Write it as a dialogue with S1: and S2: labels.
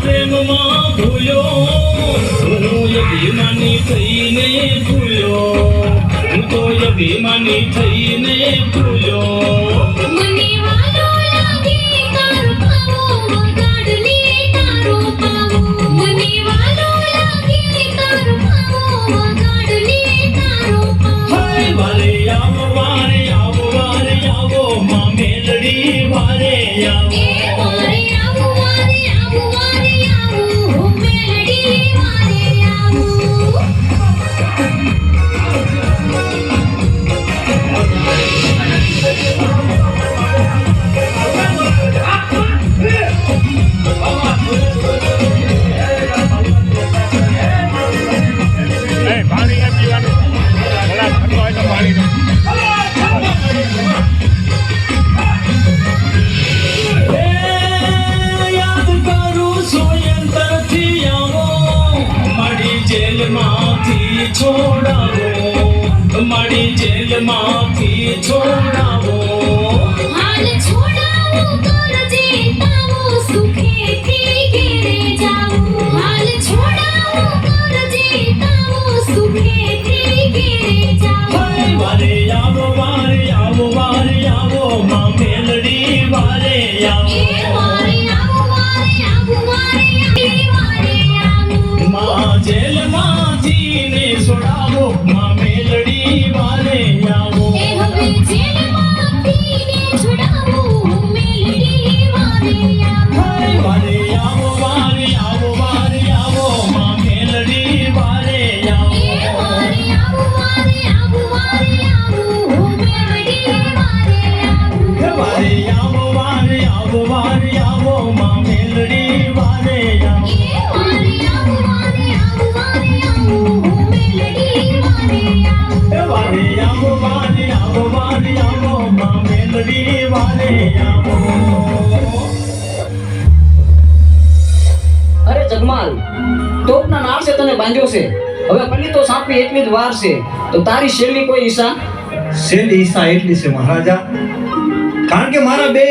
S1: પ્રેમમાં ભૂલ્યો હું અભિમાની થઈને ભૂલ્યો હું તો અભિમાની થઈને ભૂલ્યો
S2: મને વાલો લાગે તારો પાવો વગાડલી તારો પાવો મને વાલો લાગે તારો પાવો વગાડલી તારો પાવો
S1: હાય વારે આવો માં મેલડી વારે આવો
S2: એ વારે આવો હો મેલડી વારે આવો
S3: પાણી એમ પીવાનું થોડા ઠંડો હોય તો પાણી
S1: યાદ કરું સોયંતરથી આવો મારી જેલમાંથી છોડાવો મારી જેલમાંથી છોડાવો
S2: હાલ છોડાવો કરજે તાવો સુખેથી ઘેરે જાવો હાલ છોડાવો કરજે તાવો સુખેથી ઘેરે જાવો
S1: હાય વારે આવો માં મેલડી વારે આવો
S2: એ વારે આવો
S1: માં જેલમાંથી ને છોડાવો માં મેલડી વારે આવો
S2: એ હવે જેલમાંથી ને છોડાવો મેલડી વારે આવો
S1: હાય વારે આવો માં મેલડી વારે આવો
S2: એ વારે આવો મેલડી વારે આવો
S1: વારે આવો માં મેલડી વારે આવો
S2: એ વારે આવો મેલડી વારે આવો
S1: વારે આવો માં મેલડી વારે આવો
S4: અરે જગમાલ ટોપના નાળ છે તને બાંધ્યો છે હવે પલી તો સાપની એટલી જ વાર છે તો તારી શેરલી કોઈ ઈશા
S5: શેલી ઈસા એટલી છે મહારાજા કારણ કે મારા બે